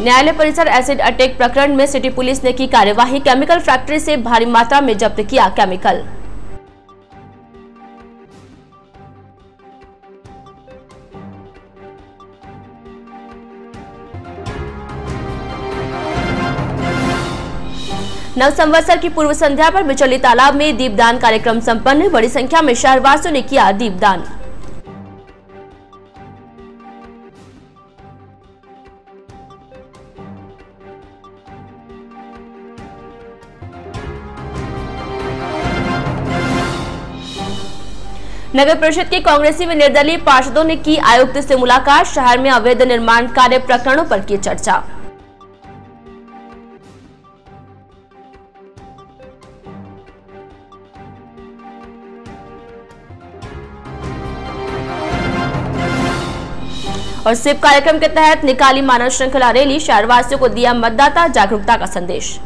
न्यायालय परिसर acid attack प्रकरण में सिटी पुलिस ने की कार्यवाही। केमिकल फैक्ट्री से भारी मात्रा में जब्त किया केमिकल। नव संवत्सर की पूर्व संध्या पर बिचौली तालाब में दीपदान कार्यक्रम संपन्न। बड़ी संख्या में शहरवासियों ने किया दीपदान। नगर परिषद के कांग्रेसी व निर्दलीय पार्षदों ने की आयुक्त से मुलाकात। शहर में अवैध निर्माण कार्य प्रकरणों पर की चर्चा। और स्वीप कार्यक्रम के तहत निकाली मानव श्रृंखला रैली। शहरवासियों को दिया मतदाता जागरूकता का संदेश।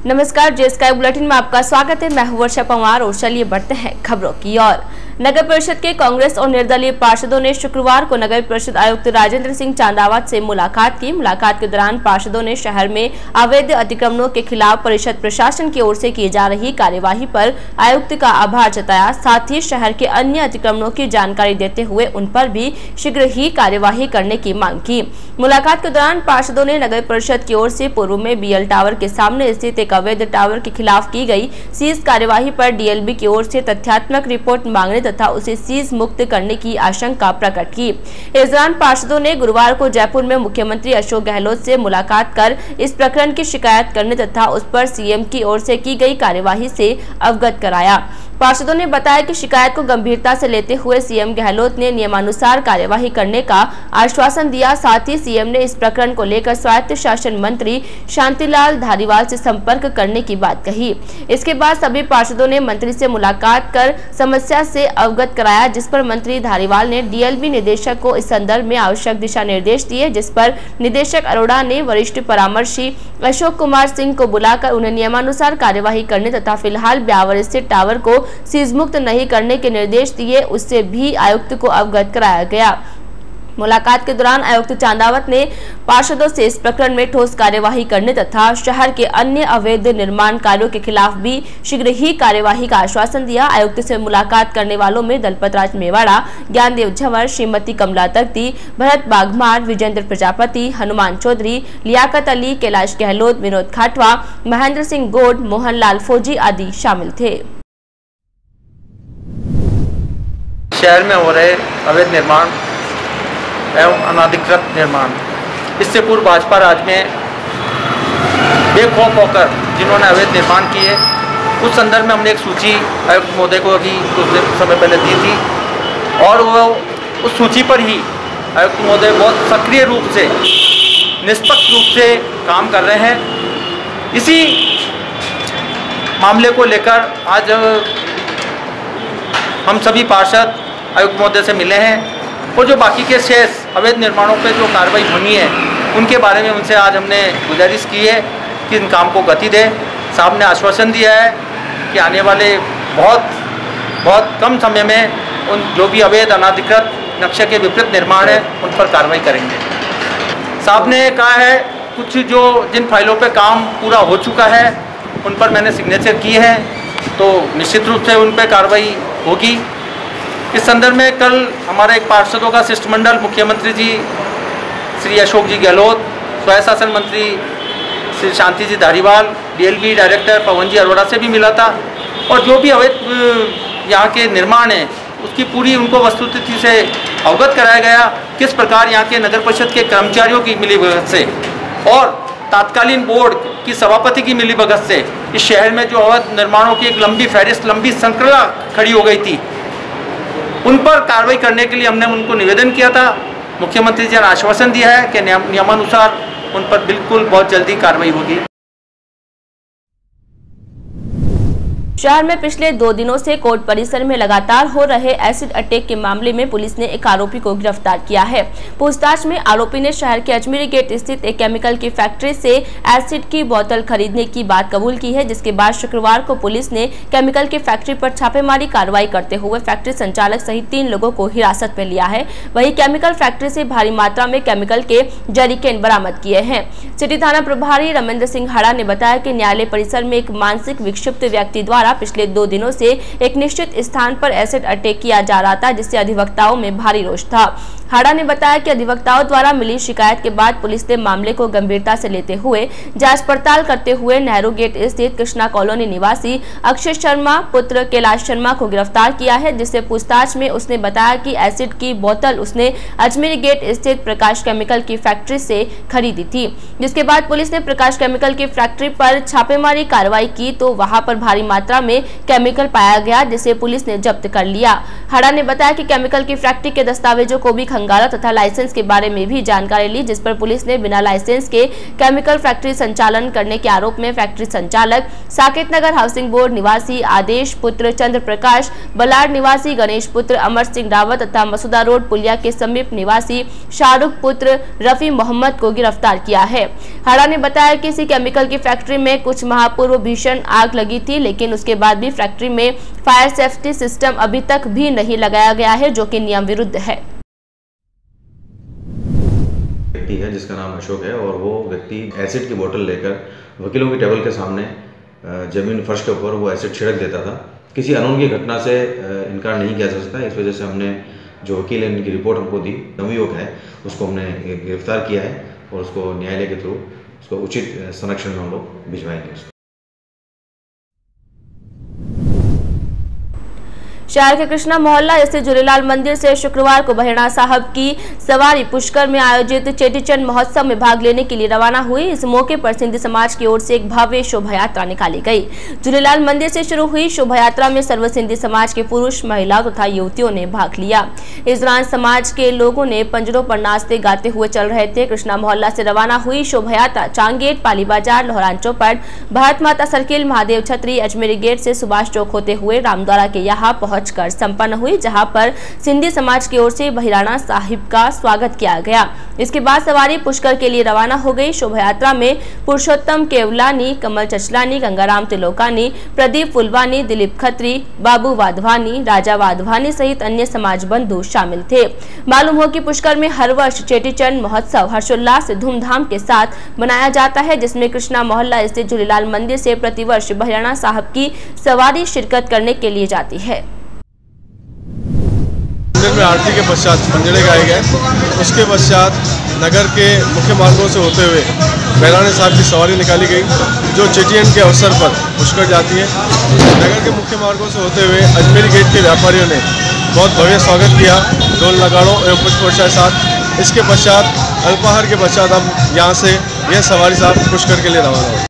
नमस्कार, जे स्काई बुलेटिन में आपका स्वागत है। मैं हूं वर्षा पंवार और चलिए बढ़ते हैं खबरों की ओर। नगर परिषद के कांग्रेस और निर्दलीय पार्षदों ने शुक्रवार को नगर परिषद आयुक्त राजेंद्र सिंह चांदावत से मुलाकात की। मुलाकात के दौरान पार्षदों ने शहर में अवैध अतिक्रमणों के खिलाफ परिषद प्रशासन की ओर से की जा रही कार्यवाही पर आयुक्त का आभार जताया। साथ ही शहर के अन्य अतिक्रमणों की जानकारी देते हुए उन पर भी शीघ्र ही कार्यवाही करने की मांग की। मुलाकात के दौरान पार्षदों ने नगर परिषद की ओर से पूर्व में बीएल टावर के सामने स्थित एक अवैध टावर के खिलाफ की गई सीज कार्यवाही पर डीएलबी की ओर से तथ्यात्मक रिपोर्ट मांगने तथा उसे सीज मुक्त करने की आशंका प्रकट की। इस दौरान पार्षदों ने गुरुवार को जयपुर में मुख्यमंत्री अशोक गहलोत से मुलाकात कर इस प्रकरण की शिकायत करने तथा उस पर सीएम की ओर से की गई कार्यवाही से अवगत कराया। पार्षदों ने बताया कि शिकायत को गंभीरता से लेते हुए सीएम गहलोत ने नियमानुसार कार्यवाही करने का आश्वासन दिया। साथ ही सीएम ने इस प्रकरण को लेकर स्वायत्त शासन मंत्री शांतिलाल धारीवाल से संपर्क करने की बात कही। इसके बाद सभी पार्षदों ने मंत्री से मुलाकात कर समस्या से अवगत कराया, जिस पर मंत्री धारीवाल ने डीएलबी निदेशक को इस संदर्भ में आवश्यक दिशा निर्देश दिए, जिस पर निदेशक अरोड़ा ने वरिष्ठ परामर्शी अशोक कुमार सिंह को बुलाकर उन्हें नियमानुसार कार्यवाही करने तथा फिलहाल ब्यावर स्थित टावर को सीज मुक्त नहीं करने के निर्देश दिए, उससे भी आयुक्त को अवगत कराया गया। मुलाकात के दौरान आयुक्त चांदावत ने पार्षदों से इस प्रकरण में ठोस कार्यवाही करने तथा शहर के अन्य अवैध निर्माण कार्यों के खिलाफ भी शीघ्र ही कार्यवाही का आश्वासन दिया। आयुक्त से मुलाकात करने वालों में दलपत राज मेवाड़ा, ज्ञानदेव झंवर, श्रीमती कमला तख्ती, भरत बाघमार, विजेंद्र प्रजापति, हनुमान चौधरी, लियाकत अली, कैलाश गहलोत, विनोद खाटवा, महेंद्र सिंह गोड, मोहनलाल फौजी आदि शामिल थे। शहर में हो रहे अवैध निर्माण एवं अनाधिकृत निर्माण, इससे पूर्व भाजपा राज में बेखौफ होकर जिन्होंने अवैध निर्माण किए, उस संदर्भ में हमने एक सूची आयुक्त महोदय को अभी कुछ समय पहले दी थी और वो उस सूची पर ही आयुक्त महोदय बहुत सक्रिय रूप से, निष्पक्ष रूप से काम कर रहे हैं। इसी मामले को लेकर आज हम सभी पार्षद आयुक्त महोदय से मिले हैं और जो बाकी के शेष अवैध निर्माणों पे जो कार्रवाई होनी है उनके बारे में उनसे आज हमने गुजारिश की है कि इन काम को गति दें। साहब ने आश्वासन दिया है कि आने वाले बहुत कम समय में उन जो भी अवैध अनाधिकृत नक्शे के विपरीत निर्माण है उन पर कार्रवाई करेंगे। साहब ने कहा है कुछ जो जिन फाइलों पे काम पूरा हो चुका है उन पर मैंने सिग्नेचर किए हैं, तो निश्चित रूप से उन पर कार्रवाई होगी। इस संदर्भ में कल हमारे एक पार्षदों का शिष्टमंडल मुख्यमंत्री जी श्री अशोक जी गहलोत, स्वयं शासन मंत्री श्री शांति जी धारीवाल, डीएलबी डायरेक्टर पवन जी अरोड़ा से भी मिला था और जो भी अवैध यहाँ के निर्माण है उसकी पूरी उनको वस्तुस्थिति से अवगत कराया गया। किस प्रकार यहाँ के नगर परिषद के कर्मचारियों की मिलीभगत से और तात्कालीन बोर्ड की सभापति की मिलीभगत से इस शहर में जो अवैध निर्माणों की एक लंबी फहरिस्त, लंबी श्रृंखला खड़ी हो गई थी, उन पर कार्रवाई करने के लिए हमने उनको निवेदन किया था। मुख्यमंत्री जी ने आश्वासन दिया है कि नियमानुसार उन पर बिल्कुल बहुत जल्दी कार्रवाई होगी। शहर में पिछले 2 दिनों से कोर्ट परिसर में लगातार हो रहे एसिड अटैक के मामले में पुलिस ने एक आरोपी को गिरफ्तार किया है। पूछताछ में आरोपी ने शहर के अजमेरी गेट स्थित एक केमिकल की फैक्ट्री से एसिड की बोतल खरीदने की बात कबूल की है, जिसके बाद शुक्रवार को पुलिस ने केमिकल की फैक्ट्री पर छापेमारी कार्रवाई करते हुए फैक्ट्री संचालक सहित 3 लोगों को हिरासत में लिया है। वहीं केमिकल फैक्ट्री से भारी मात्रा में केमिकल के जरीकेन बरामद किए हैं। सिटी थाना प्रभारी रमेंद्र सिंह हाड़ा ने बताया कि न्यायालय परिसर में एक मानसिक विक्षिप्त व्यक्ति द्वारा पिछले 2 दिनों से एक निश्चित स्थान पर एसिड अटैक किया जा रहा था, जिससे अधिवक्ताओं में भारी रोष था। हाड़ा ने बताया कि अधिवक्ताओं द्वारा मिली शिकायत के बाद पुलिस ने मामले को गंभीरता से लेते हुए जांच पड़ताल करते हुए नेहरू गेट स्थित कृष्णा कॉलोनी निवासी अक्षय शर्मा पुत्र कैलाश शर्मा को गिरफ्तार किया है, जिससे पूछताछ में उसने बताया कि एसिड की बोतल उसने अजमेरी गेट स्थित प्रकाश केमिकल की फैक्ट्री से खरीदी थी। जिसके बाद पुलिस ने प्रकाश केमिकल की फैक्ट्री पर छापेमारी कार्रवाई की तो वहां पर भारी मात्रा में केमिकल पाया गया, जिसे पुलिस ने जब्त कर लिया। हाड़ा ने बताया कि केमिकल की फैक्ट्री के दस्तावेजों को भी खंगाला तथा लाइसेंस के बारे में भी जानकारी ली, जिस पर पुलिस ने बिना लाइसेंस के केमिकल फैक्ट्री संचालन करने के आरोप में फैक्ट्री संचालक साकेत नगर हाउसिंग बोर्ड निवासी आदेश पुत्र चंद्र प्रकाश, बलाड निवासी गणेश पुत्र अमर सिंह रावत तथा मसूदा रोड पुलिया के समीप निवासी शाहरुख पुत्र रफी मोहम्मद को गिरफ्तार किया है। हाड़ा ने बताया कि इसी केमिकल की फैक्ट्री में कुछ माह पूर्व भीषण आग लगी थी, लेकिन उसके बाद भी फैक्ट्री में फायर सेफ्टी सिस्टम अभी तक भी नहीं लगाया गया है, जो कि नियम विरुद्ध है। व्यक्ति है जिसका नाम अशोक है और वो व्यक्ति एसिड की बोतल लेकर वकीलों की टेबल के सामने जमीन फर्श के ऊपर वो एसिड छिड़क देता था। किसी अनहोनी की घटना से इनकार नहीं किया जा सकता। इस वजह से हमने जो वकील है इनकी रिपोर्ट हमको दी, नवयुवक है उसको हमने गिरफ्तार किया है और उसको न्यायालय के थ्रू उसको उचित संरक्षण में हम लोग भिजवाएंगे। शहर के कृष्णा मोहल्ला स्थित झूलेलाल मंदिर से शुक्रवार को बहिरणा साहब की सवारी पुष्कर में आयोजित चेटीचंड महोत्सव में भाग लेने के लिए रवाना हुई। इस मौके पर सिंधी समाज की ओर से एक भव्य शोभा यात्रा निकाली गई। झूलेलाल मंदिर से शुरू हुई शोभा यात्रा में सर्व सिंधी समाज के पुरुष, महिलाओं तथा युवतियों ने भाग लिया। इस दौरान समाज के लोगों ने पंजरों पर नाचते गाते हुए चल रहे थे। कृष्णा मोहल्ला से रवाना हुई शोभा यात्रा चांगेट, पाली बाजार, लोहरान चौपट, भारत माता सर्किल, महादेव छतरी, अजमेरी गेट से सुभाष चौक होते हुए रामद्वारा के यहाँ पहुंचकर संपन्न हुई, जहां पर सिंधी समाज की ओर से बहिराणा साहिब का स्वागत किया गया। इसके बाद सवारी पुष्कर के लिए रवाना हो गई। शोभा यात्रा में पुरुषोत्तम केवलानी, कमल चचलानी, गंगाराम तिलोकानी, प्रदीप फुलवानी, दिलीप खत्री, बाबू वाधवानी, राजा वाधवानी सहित अन्य समाज बंधु शामिल थे। मालूम हो कि पुष्कर में हर वर्ष चेटीचंड महोत्सव हर्षोल्लास से धूमधाम के साथ मनाया जाता है, जिसमें कृष्णा मोहल्ला स्थित झूलेलाल मंदिर से प्रतिवर्ष बहिराणा साहब की सवारी शिरकत करने के लिए जाती है। में आरती के पश्चात पंजड़े गाए गए, उसके पश्चात नगर के मुख्य मार्गों से होते हुए बहिराणे साहब की सवारी निकाली गई, जो चेटीचंड के अवसर पर पुष्कर जाती है। नगर के मुख्य मार्गों से होते हुए अजमेरी गेट के व्यापारियों ने बहुत भव्य स्वागत किया ढोल नगाड़ों एवं पुष्प वर्षा के साथ। इसके पश्चात अल्पाहार के पश्चात हम यहाँ से यह सवारी साहब पुष्कर के लिए रवाना हुए।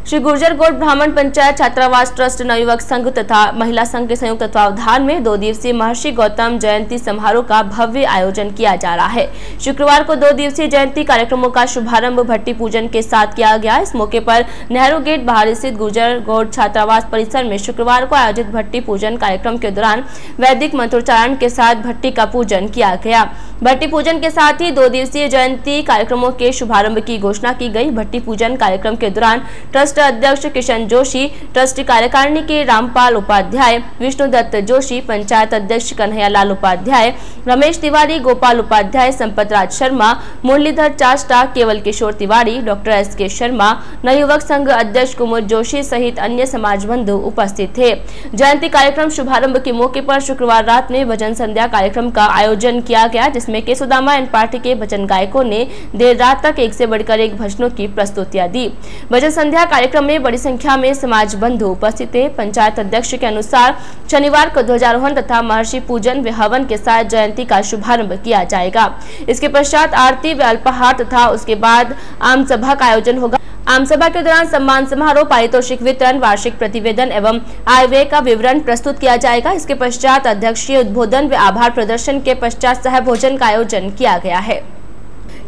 श्री गुर्जर गोड ब्राह्मण पंचायत छात्रावास ट्रस्ट, नवयुवक संघ तथा महिला संघ के संयुक्त तत्वावधान में 2 दिवसीय महर्षि गौतम जयंती समारोह का भव्य आयोजन किया जा रहा है। शुक्रवार को 2 दिवसीय जयंती कार्यक्रमों का शुभारंभ भट्टी पूजन के साथ किया गया। इस मौके पर नेहरू गेट बाहर स्थित गुर्जर गोड छात्रावास परिसर में शुक्रवार को आयोजित भट्टी पूजन कार्यक्रम के दौरान वैदिक मंत्रोच्चारण के साथ भट्टी का पूजन किया गया। भट्टी पूजन के साथ ही 2 दिवसीय जयंती कार्यक्रमों के शुभारंभ की घोषणा की गई। भट्टी पूजन कार्यक्रम के दौरान ट्रस्ट अध्यक्ष किशन जोशी, ट्रस्ट कार्यकारिणी के रामपाल उपाध्याय, विष्णुदत्त जोशी, पंचायत अध्यक्ष कन्हैयालाल उपाध्याय, रमेश तिवारी, गोपाल उपाध्याय, संपत राज शर्मा, मुरलीधर चाष्टा, केवल किशोर तिवारी, डॉक्टर SK शर्मा, नवयुवक संघ अध्यक्ष कुमुद जोशी सहित अन्य समाज बंधु उपस्थित थे। जयंती कार्यक्रम शुभारंभ के मौके पर शुक्रवार रात में भजन संध्या कार्यक्रम का आयोजन किया गया, जिसमें केसुदामा एंड पार्टी के भजन गायकों ने देर रात तक एक से बढ़कर एक भजनों की प्रस्तुतियां दी। भजन संध्या कार्यक्रम में बड़ी संख्या में समाज बंधु उपस्थित थे। पंचायत अध्यक्ष के अनुसार शनिवार को ध्वजारोहण तथा महर्षि पूजन व हवन के साथ जयंती का शुभारंभ किया जाएगा। इसके पश्चात आरती व अल्पाहार तथा उसके बाद आम सभा का आयोजन होगा। आम सभा के दौरान सम्मान समारोह, पारितोषिक वितरण, वार्षिक प्रतिवेदन एवं आय व्यय का विवरण प्रस्तुत किया जाएगा। इसके पश्चात अध्यक्षीय उद्बोधन व आभार प्रदर्शन के पश्चात सहभोजन का आयोजन किया गया है।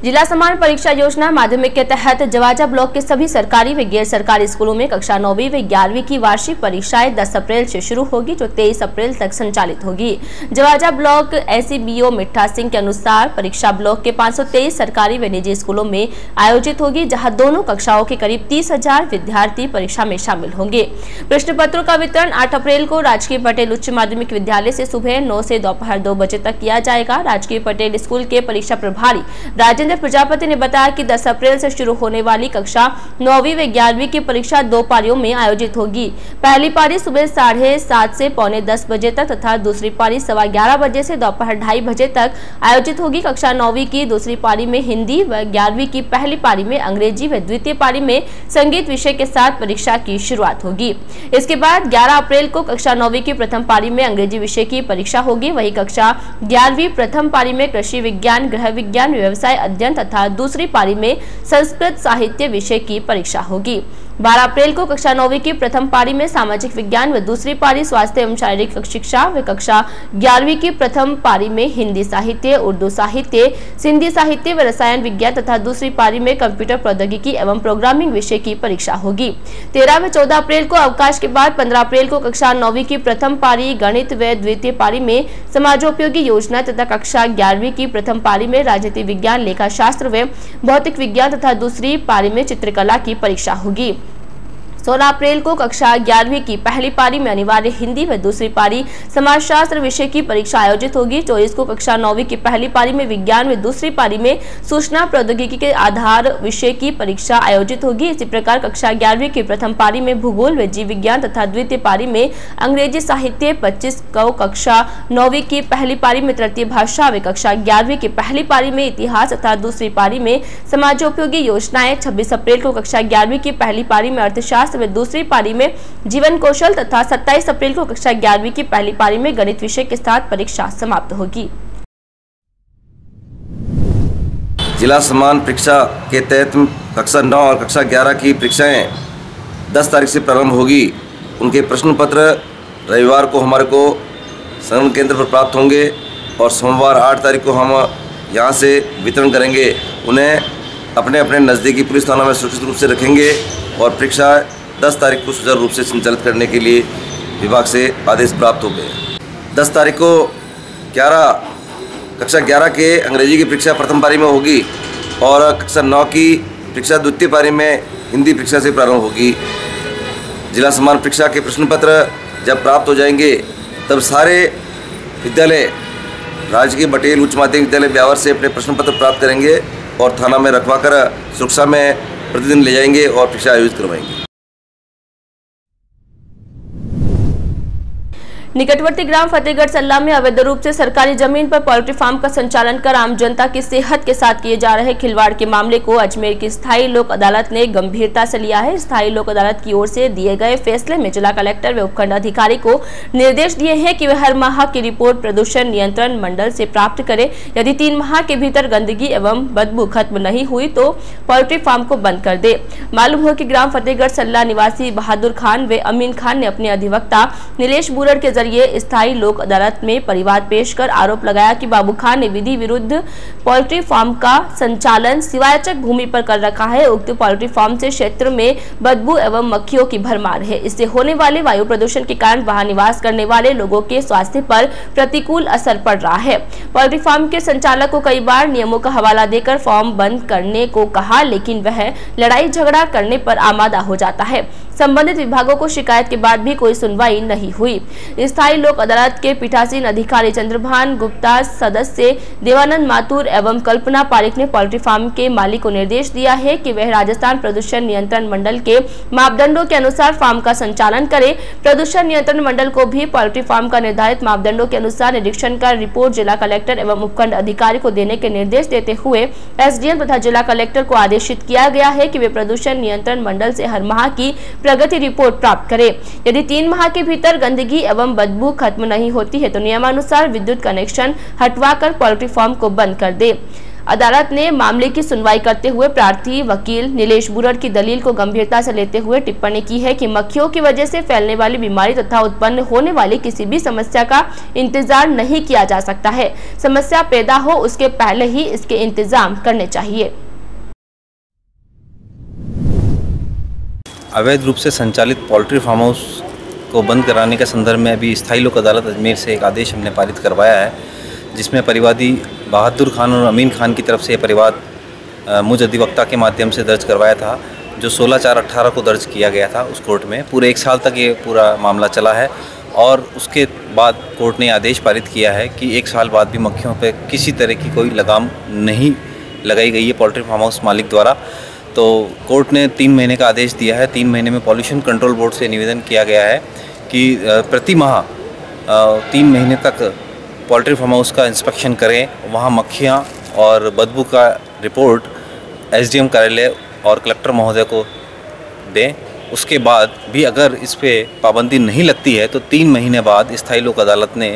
जिला समान परीक्षा योजना माध्यमिक के तहत जवाजा ब्लॉक के सभी सरकारी व गैर सरकारी स्कूलों में कक्षा 9वीं व 11वीं की वार्षिक परीक्षाएं 10 अप्रैल से शुरू होगी, जो 23 अप्रैल तक संचालित होगी। जवाजा ब्लॉक एसीबीओ मिठा सिंह के अनुसार परीक्षा ब्लॉक के 523 सरकारी व निजी स्कूलों में आयोजित होगी, जहां दोनों कक्षाओं के करीब 30,000 विद्यार्थी परीक्षा में शामिल होंगे। प्रश्न पत्रों का वितरण 8 अप्रैल को राजकीय पटेल उच्च माध्यमिक विद्यालय से सुबह 9 से दोपहर 2 बजे तक किया जाएगा। राजकीय पटेल स्कूल के परीक्षा प्रभारी राजेंद्र प्रजापति ने बताया कि 10 अप्रैल से शुरू होने वाली कक्षा 9वीं व 11वीं की परीक्षा 2 पारियों में आयोजित होगी। पहली पारी सुबह 7:30 से पौने 10 बजे तक तथा दूसरी पारी 11:15 बजे से दोपहर 2:30 बजे तक आयोजित होगी। कक्षा 9वीं की दूसरी पारी में हिंदी व 11वीं की पहली पारी में अंग्रेजी व द्वितीय पारी में संगीत विषय के साथ परीक्षा की शुरुआत होगी। इसके बाद 11 अप्रैल को कक्षा 9वीं की प्रथम पारी में अंग्रेजी विषय की परीक्षा होगी। वहीं कक्षा 11वीं प्रथम पारी में कृषि विज्ञान, गृह विज्ञान, व्यवसाय अध्ययन तथा दूसरी पारी में संस्कृत साहित्य विषय की परीक्षा होगी। 12 अप्रैल को कक्षा 9वीं की प्रथम पारी में सामाजिक विज्ञान व दूसरी पारी स्वास्थ्य एवं शारीरिक शिक्षा व कक्षा 11वीं की प्रथम पारी में हिंदी साहित्य, उर्दू साहित्य, सिंधी साहित्य व रसायन विज्ञान तथा दूसरी पारी में कंप्यूटर प्रौद्योगिकी एवं प्रोग्रामिंग विषय की परीक्षा होगी। 13 व 14 अप्रैल को अवकाश के बाद 15 अप्रैल को कक्षा 9वीं की प्रथम पारी गणित व द्वितीय पारी में समाजोपयोगी योजना तथा कक्षा 11वीं की प्रथम पारी में राजनीति विज्ञान, लेखा शास्त्र व भौतिक विज्ञान तथा दूसरी पारी में चित्रकला की परीक्षा होगी। 16 अप्रैल को कक्षा 11वीं की पहली पारी में अनिवार्य हिंदी व दूसरी पारी समाजशास्त्र विषय की परीक्षा आयोजित होगी। 24 को कक्षा 9वीं की पहली पारी में विज्ञान व दूसरी पारी में सूचना प्रौद्योगिकी के आधार विषय की परीक्षा आयोजित होगी। इसी प्रकार कक्षा 11वीं की प्रथम पारी में भूगोल व जीव विज्ञान तथा द्वितीय पारी में अंग्रेजी साहित्य। 25 को कक्षा 9वीं की पहली पारी में तृतीय भाषा व कक्षा 11वीं की पहली पारी में इतिहास तथा दूसरी पारी में समाजोपयोगी योजनाएं। 26 अप्रैल को कक्षा 11वीं की पहली पारी में अर्थशास्त्र व दूसरी पारी में जीवन कौशल तथा 27 अप्रैल को कक्षा 11वीं की पहली पारी में गणित विषय के साथ परीक्षा समाप्त होगी। जिला समान परीक्षा के तहत कक्षा 9 और कक्षा 11 की परीक्षाएं 10 तारीख से प्रारंभ होगी। उनके प्रश्न पत्र रविवार को हमारे को संगठन केंद्र पर प्राप्त होंगे और सोमवार 8 तारीख को हम यहां से वितरण करेंगे। उन्हें अपने अपने नज़दीकी पुलिस थानों में सुरक्षित रूप से रखेंगे और परीक्षा 10 तारीख को सुचारू रूप से संचालित करने के लिए विभाग से आदेश प्राप्त हो गए। 10 तारीख को कक्षा 11 के अंग्रेजी की परीक्षा प्रथम पारी में होगी और कक्षा 9 की परीक्षा द्वितीय पारी में हिंदी परीक्षा से प्रारंभ होगी। जिला समान परीक्षा के प्रश्न पत्र जब प्राप्त हो जाएंगे तब सारे विद्यालय राजकीय पटेल उच्च माध्यमिक विद्यालय ब्यावर से अपने प्रश्न पत्र प्राप्त करेंगे और थाना में रखवाकर सुरक्षा में प्रतिदिन ले जाएंगे और परीक्षा आयोजित करवाएंगे। निकटवर्ती ग्राम फतेहगढ़ सल्ला में अवैध रूप से सरकारी जमीन पर पोल्ट्री फार्म का संचालन कर आम जनता की सेहत के साथ किए जा रहे खिलवाड़ के मामले को अजमेर की स्थायी लोक अदालत ने गंभीरता से लिया है। स्थायी लोक अदालत की ओर से दिए गए फैसले में जिला कलेक्टर व उपखंड अधिकारी को निर्देश दिए हैं कि वे हर माह की रिपोर्ट प्रदूषण नियंत्रण मंडल से प्राप्त करें। यदि 3 माह के भीतर गंदगी एवं बदबू खत्म नहीं हुई तो पोल्ट्री फार्म को बंद कर दे। मालूम हो कि ग्राम फतेहगढ़ सल्ला निवासी बहादुर खान व अमीन खान ने अपने अधिवक्ता नीलेश बुरड़ के जरिए स्थायी लोक अदालत में परिवाद पेश कर आरोप लगाया कि बाबू खान ने विधि विरुद्ध पोल्ट्री फार्म का संचालन सिवायचक भूमि पर कर रखा है। उक्त पोल्ट्री फार्म से क्षेत्र में बदबू एवं मक्खियों की भरमार है। इससे होने वाले वायु प्रदूषण के कारण वहां निवास करने वाले लोगों के स्वास्थ्य पर प्रतिकूल असर पड़ रहा है। पोल्ट्री फार्म के संचालक को कई बार नियमों का हवाला देकर फार्म बंद करने को कहा, लेकिन वह लड़ाई झगड़ा करने पर आमादा हो जाता है। संबंधित विभागों को शिकायत के बाद भी कोई सुनवाई नहीं हुई। स्थायी लोक अदालत के पीठासीन अधिकारी चंद्रभान गुप्ता, सदस्य देवानंद माथुर एवं कल्पना पारिक ने पोल्ट्री फार्म के मालिक को निर्देश दिया है कि वह राजस्थान प्रदूषण नियंत्रण मंडल के मापदंडों के अनुसार फार्म का संचालन करे। प्रदूषण नियंत्रण मंडल को भी पोल्ट्री फार्म का निर्धारित मापदंडों के अनुसार निरीक्षण कर रिपोर्ट जिला कलेक्टर एवं उपखंड अधिकारी को देने के निर्देश देते हुए एसडीएम तथा जिला कलेक्टर को आदेशित किया गया है कि वे प्रदूषण नियंत्रण मंडल से हर माह की प्रगति रिपोर्ट प्राप्त करे। यदि 3 माह के भीतर गंदगी एवं बदबू खत्म नहीं होती है तो नियमानुसार विद्युत कनेक्शन हटवाकर पोल्ट्री फार्म को बंद कर दे। अदालत ने मामले की सुनवाई करते हुए प्रार्थी वकील नीलेश बुरड़ की दलील को गंभीरता से लेते हुए टिप्पणी की है कि मक्खियों की वजह से फैलने वाली बीमारी तथा उत्पन्न होने वाली किसी भी समस्या का इंतजार नहीं किया जा सकता है। समस्या पैदा हो उसके पहले ही इसके इंतजाम करने चाहिए। अवैध रूप से संचालित पोल्ट्री फार्म हाउस को बंद कराने के संदर्भ में अभी स्थायी लोक अदालत अजमेर से एक आदेश हमने पारित करवाया है, जिसमें परिवादी बहादुर खान और अमीन खान की तरफ से परिवाद मुझ अधिवक्ता के माध्यम से दर्ज करवाया था, जो 16/4/18 को दर्ज किया गया था उस कोर्ट में। पूरे 1 साल तक ये पूरा मामला चला है और उसके बाद कोर्ट ने आदेश पारित किया है कि 1 साल बाद भी मक्खियों पर किसी तरह की कोई लगाम नहीं लगाई गई है पोल्ट्री फार्म हाउस मालिक द्वारा। तो कोर्ट ने 3 महीने का आदेश दिया है। 3 महीने में पॉल्यूशन कंट्रोल बोर्ड से निवेदन किया गया है कि प्रति माह 3 महीने तक पोल्ट्री फार्म हाउस का इंस्पेक्शन करें, वहाँ मक्खियाँ और बदबू का रिपोर्ट एसडीएम कार्यालय और कलेक्टर महोदय को दें। उसके बाद भी अगर इस पर पाबंदी नहीं लगती है तो 3 महीने बाद स्थायी लोक अदालत ने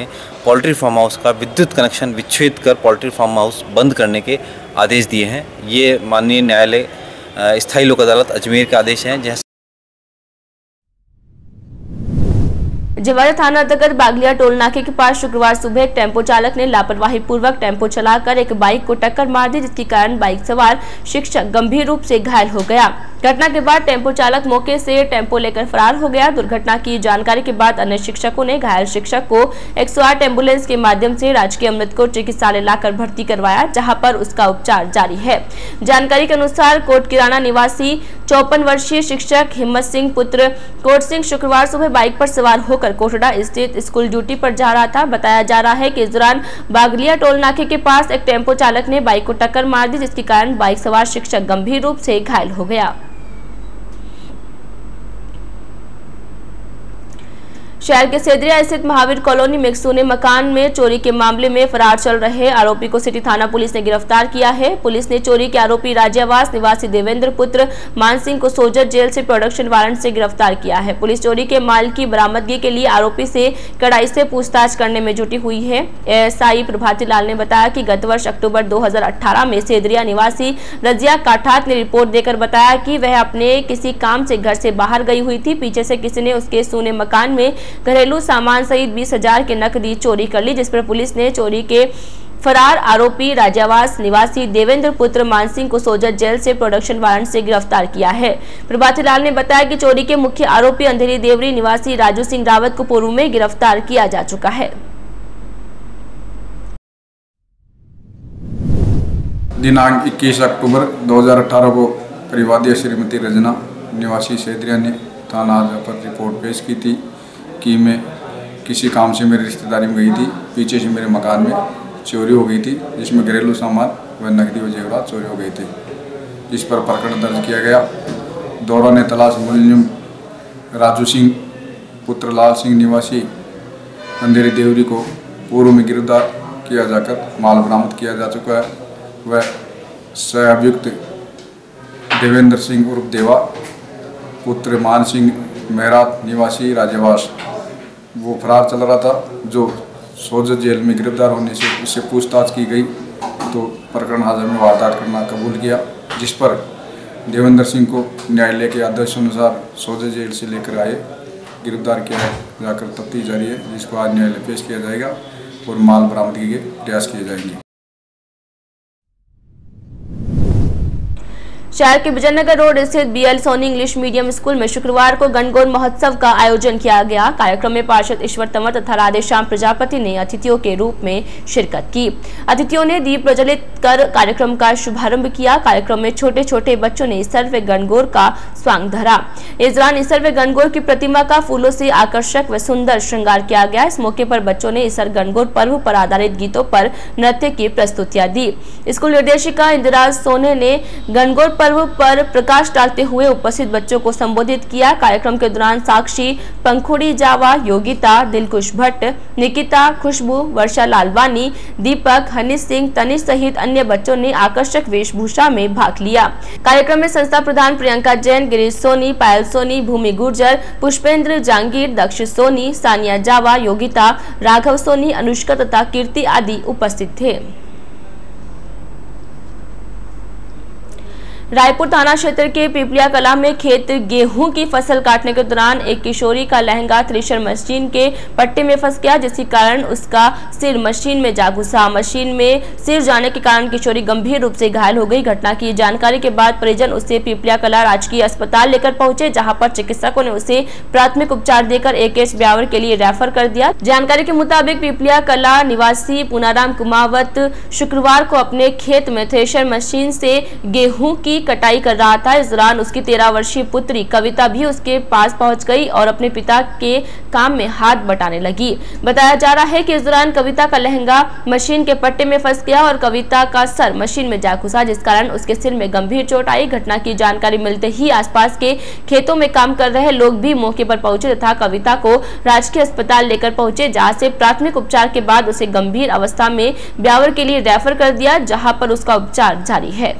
पोल्ट्री फार्म हाउस का विद्युत कनेक्शन विच्छेद कर पोल्ट्री फार्म हाउस बंद करने के आदेश दिए हैं। ये माननीय न्यायालय स्थायी लोक अदालत अजमेर के आदेश हैं। जिवारा थाना अंतर्गत बागलिया टोल नाके के पास शुक्रवार सुबह एक टेम्पो चालक ने लापरवाही पूर्वक टेम्पो चलाकर एक बाइक को टक्कर मार दी, जिसके कारण बाइक सवार शिक्षक गंभीर रूप से घायल हो गया। घटना के बाद टेम्पो चालक मौके से टेम्पो लेकर फरार हो गया। दुर्घटना की जानकारी के बाद अन्य शिक्षकों ने घायल शिक्षक को 108 एम्बुलेंस के माध्यम से राजकीय अमृतकोट चिकित्सालय लाकर भर्ती करवाया, जहां पर उसका उपचार जारी है। जानकारी के अनुसार कोट किराना निवासी 54 वर्षीय शिक्षक हिम्मत सिंह पुत्र कोट सिंह शुक्रवार सुबह बाइक पर सवार होकर कोटड़ा स्थित स्कूल ड्यूटी पर जा रहा था। बताया जा रहा है कि इस दौरान बागलिया टोल नाके के पास एक टेम्पो चालक ने बाइक को टक्कर मार दी, जिसके कारण बाइक सवार शिक्षक गंभीर रूप से घायल हो गया। शहर के सेदरिया स्थित महावीर कॉलोनी में एक सोने मकान में चोरी के मामले में फरार चल रहे आरोपी को सिटी थाना पुलिस ने गिरफ्तार किया है। पुलिस ने चोरी के आरोपी राज्यवास निवासी देवेंद्र पुत्र मान सिंह को सोजत जेल से प्रोडक्शन वारंट से गिरफ्तार किया है। पुलिस चोरी के माल की बरामदगी के लिए आरोपी से कड़ाई से पूछताछ करने में जुटी हुई है। एएसआई प्रभाती लाल ने बताया कि गत वर्ष अक्टूबर 2018 में सेदरिया निवासी रजिया काठात ने रिपोर्ट देकर बताया कि वह अपने किसी काम से घर से बाहर गई हुई थी। पीछे से किसी ने उसके सोने मकान में घरेलू सामान सहित 20,000 के नकदी चोरी कर ली, जिस पर पुलिस ने चोरी के फरार आरोपी राज्यवास निवासी देवेंद्र पुत्र मान सिंह को सोजत जेल से प्रोडक्शन वारंट से गिरफ्तार किया है। प्रभाती लाल ने बताया कि चोरी के मुख्य आरोपी अंधेरी देवरी निवासी राजू सिंह रावत को पूर्व में गिरफ्तार किया जा चुका है। दिनांक 21 अक्टूबर 2018 को परिवादी श्रीमती रजना निवासी सेदरिया ने थाना पर रिपोर्ट पेश की थी कि मैं किसी काम से मेरी रिश्तेदारी में गई थी। पीछे से मेरे मकान में चोरी हो गई थी, जिसमें घरेलू सामान व नकदी व जेवरात चोरी हो गए थे, जिस पर प्रकरण दर्ज किया गया। दौरान तलाश मुलजिम राजू सिंह पुत्र लाल सिंह निवासी अंधेरी देवरी को पूर्व में गिरफ्तार किया जाकर माल बरामद किया जा चुका है। वह सह अभियुक्त देवेंद्र सिंह उर्फ देवा पुत्र मान सिंह मेहरात निवासी राज्यवास वो फरार चल रहा था, जो सोजत जेल में गिरफ्तार होने से उससे पूछताछ की गई तो प्रकरण हाजिर में वारदात करना कबूल किया, जिस पर देवेंद्र सिंह को न्यायालय के आदेश अनुसार सोजत जेल से लेकर आए गिरफ्तार किया जाकर तफ्तीश जारी है, जिसको आज न्यायालय पेश किया जाएगा और माल बरामदगी के प्रयास किए जाएंगे। शहर के विजयनगर रोड स्थित BL Soni English medium school में शुक्रवार को गणगौर महोत्सव का आयोजन किया गया। कार्यक्रम में पार्षद ईश्वर तंवर तथा राधेश्याम प्रजापति ने अतिथियों के रूप में शिरकत की। अतिथियों ने दीप प्रज्वलित कर कार्यक्रम का शुभारंभ किया। कार्यक्रम में छोटे छोटे बच्चों ने ईसर व गणगौर का स्वांग धरा। इस दौरान ईसर व गणगौर की प्रतिमा का फूलों से आकर्षक व सुंदर श्रृंगार किया गया। इस मौके पर बच्चों ने ईसर गणगौर पर्व पर आधारित गीतों पर नृत्य की प्रस्तुतियां दी। स्कूल निर्देशिका इंदिरा सोने ने गणगौर पर्व पर प्रकाश डालते हुए उपस्थित बच्चों को संबोधित किया। कार्यक्रम के दौरान साक्षी, पंखुड़ी जावा, योगिता, दिलकुश भट्ट, निकिता, खुशबू, वर्षा लालवानी, दीपक, हनी सिंह, तनिष सहित अन्य बच्चों ने आकर्षक वेशभूषा में भाग लिया। कार्यक्रम में संस्था प्रधान प्रियंका जैन, गिरीश सोनी, पायल सोनी, भूमि गुर्जर, पुष्पेंद्र जांगीर, दक्ष सोनी, सानिया जावा, योगिता, राघव सोनी, अनुष्का तथा कीर्ति आदि उपस्थित थे। रायपुर थाना क्षेत्र के पिपलिया कला में खेत गेहूं की फसल काटने के दौरान एक किशोरी का लहंगा थ्रेशर मशीन के पट्टे में फंस गया, जिसके कारण उसका सिर मशीन में जा घुसा। मशीन में सिर जाने के कारण किशोरी गंभीर रूप से घायल हो गई। घटना की जानकारी के बाद परिजन उसे पिपलिया कला राजकीय अस्पताल लेकर पहुंचे, जहां पर चिकित्सकों ने उसे प्राथमिक उपचार देकर एकेएस ब्यावर के लिए रेफर कर दिया। जानकारी के मुताबिक पिपलिया कला निवासी पुनाराम कुमावत शुक्रवार को अपने खेत में थ्रेशर मशीन से गेहूं की कटाई कर रहा था। इस दौरान उसकी 13 वर्षीय पुत्री कविता भी उसके पास पहुंच गई और अपने पिता के काम में हाथ बटाने लगी। बताया जा रहा है कि इस दौरान कविता का लहंगा मशीन के पट्टे में फंस गया और कविता का सर मशीन में जा घुसा, जिस कारण उसके सिर में गंभीर चोट आई। घटना की जानकारी मिलते ही आसपास के खेतों में काम कर रहे लोग भी मौके पर पहुंचे तथा कविता को राजकीय अस्पताल लेकर पहुंचे, जहां से प्राथमिक उपचार के बाद उसे गंभीर अवस्था में ब्यावर के लिए रेफर कर दिया, जहां पर उसका उपचार जारी है।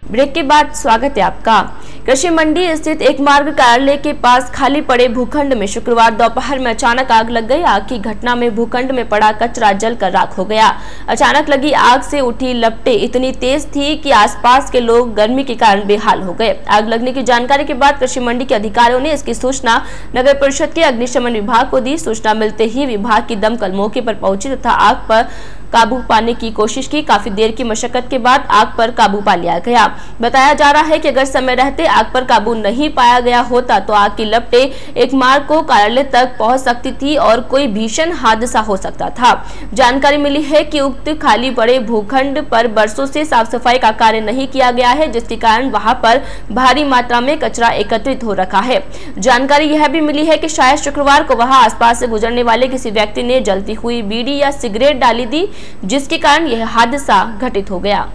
ब्रेक के बाद स्वागत है आपका। कृषि मंडी स्थित एक मार्ग कार्यालय के पास खाली पड़े भूखंड में शुक्रवार दोपहर में अचानक आग लग गई। आग की घटना में भूखंड में पड़ा कचरा जलकर राख हो गया। अचानक लगी आग से उठी लपटें इतनी तेज थी कि आसपास के लोग गर्मी के कारण बेहाल हो गए। आग लगने की जानकारी के बाद कृषि मंडी के अधिकारियों ने इसकी सूचना नगर परिषद के अग्निशमन विभाग को दी। सूचना मिलते ही विभाग की दमकल मौके पर पहुंची तथा आग पर काबू पाने की कोशिश की। काफी देर की मशक्कत के बाद आग पर काबू पा लिया गया। बताया जा रहा है कि अगर समय रहते आग पर काबू नहीं पाया गया होता तो आग की लपटें एक मार्ग को कार्यालय तक पहुंच सकती थी और कोई भीषण हादसा हो सकता था। जानकारी मिली है कि उक्त खाली पड़े भूखंड पर बरसों से साफ सफाई का कार्य नहीं किया गया है, जिसके कारण वहां पर भारी मात्रा में कचरा एकत्रित हो रखा है। जानकारी यह भी मिली है कि शायद शुक्रवार को वहां आसपास से गुजरने वाले किसी व्यक्ति ने जलती हुई बीड़ी या सिगरेट डाली दी, जिसके कारण यह हादसा घटित हो गया।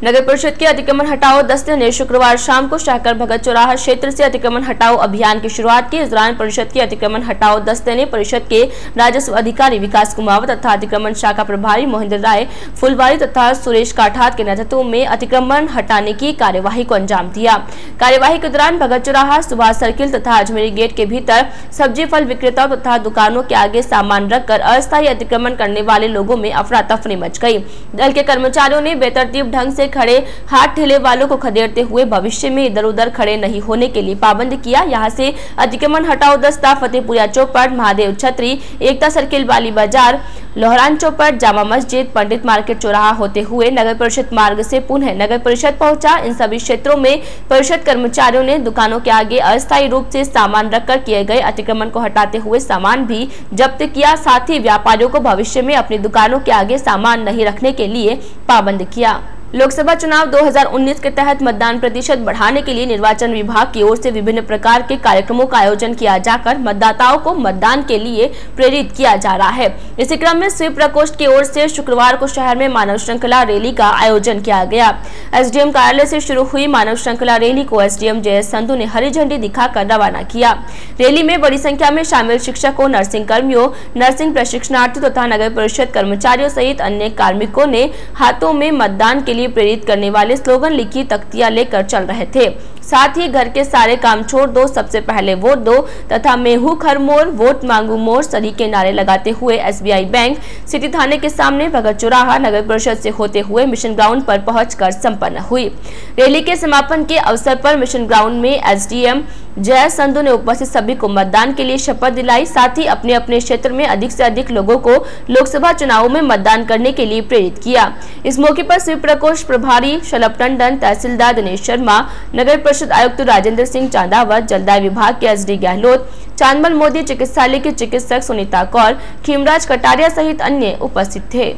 नगर परिषद के अतिक्रमण हटाओ दस्ते ने शुक्रवार शाम को शाहकर भगत चौराहा क्षेत्र से अतिक्रमण हटाओ अभियान की शुरुआत की। इस दौरान परिषद के अतिक्रमण हटाओ दस्ते ने परिषद के राजस्व अधिकारी विकास कुमावत तथा अतिक्रमण शाखा प्रभारी मोहिंद्र राय फुलवारी तथा सुरेश काठात के नेतृत्व में अतिक्रमण हटाने की कार्यवाही को अंजाम दिया। कार्यवाही के दौरान भगत चौराहा, सुभाष सर्किल तथा अजमेरी गेट के भीतर सब्जी फल विक्रेताओं तथा दुकानों के आगे सामान रखकर अस्थायी अतिक्रमण करने वाले लोगों में अफरा तफरी मच गई। दल के कर्मचारियों ने बेतरतीब ढंग से खड़े हाथ ठेले वालों को खदेड़ते हुए भविष्य में इधर उधर खड़े नहीं होने के लिए पाबंद किया। यहां से अतिक्रमण हटाओ दस्ता फतेहपुरिया चौपट, महादेव छतरी, एकता सर्किल वाली बाजार, लोहरान चौपट, जामा मस्जिद, पंडित मार्केट चौराहा होते हुए नगर परिषद मार्ग से पुनः नगर परिषद पहुंचा। इन सभी क्षेत्रों में परिषद कर्मचारियों ने दुकानों के आगे अस्थायी रूप से सामान रखकर किए गए अतिक्रमण को हटाते हुए सामान भी जब्त किया। साथ ही व्यापारियों को भविष्य में अपनी दुकानों के आगे सामान नहीं रखने के लिए पाबंद किया। लोकसभा चुनाव 2019 के तहत मतदान प्रतिशत बढ़ाने के लिए निर्वाचन विभाग की ओर से विभिन्न प्रकार के कार्यक्रमों का आयोजन किया जाकर मतदाताओं को मतदान के लिए प्रेरित किया जा रहा है। इसी क्रम में स्वीप प्रकोष्ठ की ओर से शुक्रवार को शहर में मानव श्रृंखला रैली का आयोजन किया गया। एसडीएम कार्यालय से शुरू हुई मानव श्रृंखला रैली को एसडीएम जयेश संधू ने हरी झंडी दिखाकर रवाना किया। रैली में बड़ी संख्या में शामिल शिक्षकों, नर्सिंग कर्मियों, नर्सिंग प्रशिक्षणार्थियों तथा नगर परिषद कर्मचारियों सहित अन्य कार्मिकों ने हाथों में मतदान के लिए प्रेरित करने वाले स्लोगन लिखी तख्तियां लेकर चल रहे थे। साथ ही घर के सारे काम छोड़ दो, सबसे पहले वोट दो तथा मैं हूं खरमोर, वोट मांगू मोर सभी के नारे लगाते हुए एसबीआई बैंक, सिटी थाने के सामने भगत चौराहा, नगर परिषद से होते हुए मिशन ग्राउंड पर पहुंचकर संपन्न हुई। रैली के समापन के अवसर पर मिशन ग्राउंड में एसडीएम जय संधू ने उपस्थित सभी को मतदान के लिए शपथ दिलाई। साथ ही अपने अपने क्षेत्र में अधिक से अधिक लोगों को लोकसभा चुनावों में मतदान करने के लिए प्रेरित किया। इस मौके पर स्वीप प्रकोष्ठ प्रभारी शलभ टंडन, तहसीलदार दिनेश शर्मा, नगर परिषद आयुक्त राजेंद्र सिंह चांदावत, जलदाय विभाग के एसडी गहलोत, चांदमल मोदी चिकित्सालय की चिकित्सक सुनीता कौर, खीमराज कटारिया सहित अन्य उपस्थित थे।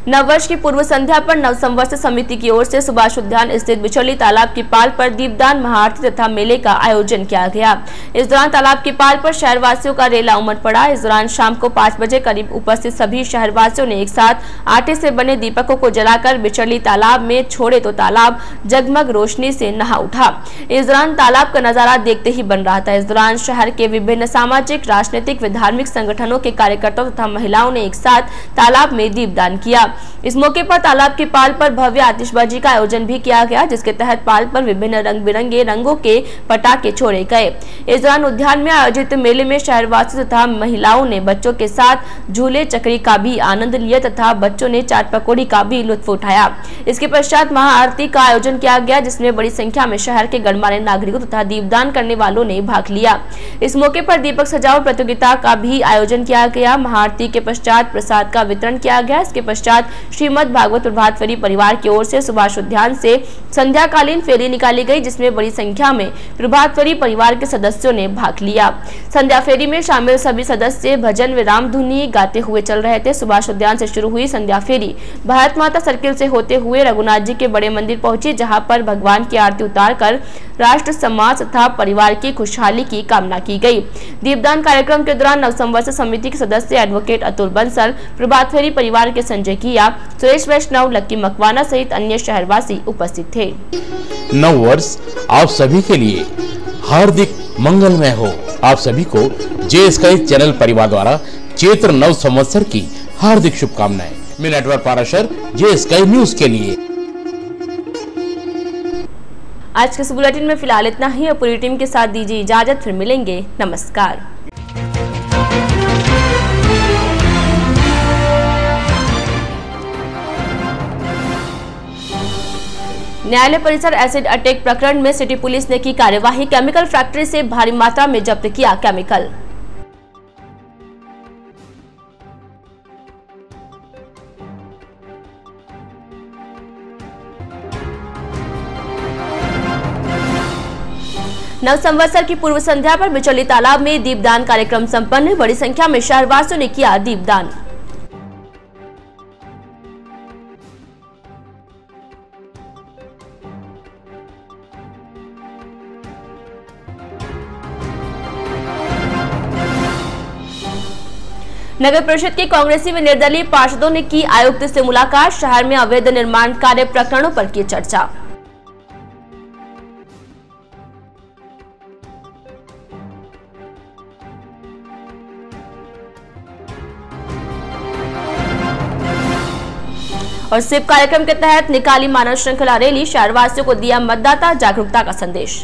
नववर्ष की पूर्व संध्या पर नवसंवर्ष समिति की ओर से सुभाष उद्यान स्थित बिचौली तालाब की पाल पर दीपदान, महाआरती तथा मेले का आयोजन किया गया। इस दौरान तालाब की पाल पर शहरवासियों का रेला उमड़ पड़ा। इस दौरान शाम को 5 बजे करीब उपस्थित सभी शहरवासियों ने एक साथ आटे से बने दीपकों को जलाकर बिचौली तालाब में छोड़े तो तालाब जगमग रोशनी से नहा उठा। इस दौरान तालाब का नजारा देखते ही बन रहा था। इस दौरान शहर के विभिन्न सामाजिक, राजनीतिक व धार्मिक संगठनों के कार्यकर्ताओं तथा महिलाओं ने एक साथ तालाब में दीपदान किया। इस मौके पर तालाब की पाल पर भव्य आतिशबाजी का आयोजन भी किया गया, जिसके तहत पाल पर विभिन्न रंग बिरंगे रंगों के पटाखे छोड़े गए। इस दौरान उद्यान में आयोजित मेले में शहरवासियों तथा महिलाओं ने बच्चों के साथ झूले चक्री का भी आनंद लिया तथा बच्चों ने चाट पकौड़ी का भी लुत्फ उठाया। इसके पश्चात महाआरती का आयोजन किया गया, जिसमें बड़ी संख्या में शहर के गणमान्य नागरिकों तथा दीपदान करने वालों ने भाग लिया। इस मौके पर दीपक सजावट प्रतियोगिता का भी आयोजन किया गया। महाआरती के पश्चात प्रसाद का वितरण किया गया। इसके पश्चात श्रीमद् भागवत प्रभात फेरी परिवार की ओर से सुभाष उद्यान से संध्याकालीन फेरी निकाली गई, जिसमें बड़ी संख्या में प्रभात फेरी परिवार के सदस्यों ने भाग लिया। संध्या फेरी में शामिल सभी सदस्य भजन व राम धुनी गाते हुए चल रहे थे। सुभाष उद्यान से शुरू हुई संध्या फेरी भारत माता सर्किल से होते हुए रघुनाथ जी के बड़े मंदिर पहुंची, जहां पर भगवान की आरती उतारकर राष्ट्र समाज तथा परिवार की खुशहाली की कामना की गई। दीपदान कार्यक्रम के दौरान नवसंवर्ष समिति के सदस्य एडवोकेट अतुल बंसल, प्रभात फेरी परिवार के संजय किया, सुरेश वैष्णव, लक्की मकवाना सहित अन्य शहरवासी उपस्थित थे। नव वर्ष आप सभी के लिए हार्दिक मंगलमय हो। आप सभी को जे स्काई चैनल परिवार द्वारा चैत्र नव संवत्सर की हार्दिक शुभकामनाएं। मैं नेटवर्क पाराशर जे स्काई न्यूज के लिए। आज के इस बुलेटिन में फिलहाल इतना ही। और पूरी टीम के साथ दीजिए इजाजत, फिर मिलेंगे। नमस्कार। न्यायालय परिसर एसिड अटैक प्रकरण में सिटी पुलिस ने की कार्यवाही। केमिकल फैक्ट्री से भारी मात्रा में जब्त किया केमिकल। नवसंवत्सर की पूर्व संध्या पर बिचौली तालाब में दीपदान कार्यक्रम संपन्न। बड़ी संख्या में शहरवासियों ने किया दीपदान। नगर परिषद के कांग्रेसी व निर्दलीय पार्षदों ने की आयुक्त से मुलाकात। शहर में अवैध निर्माण कार्य प्रकरणों पर की चर्चा। और स्वीप कार्यक्रम के तहत निकाली मानव श्रृंखला रैली। शहरवासियों को दिया मतदाता जागरूकता का संदेश।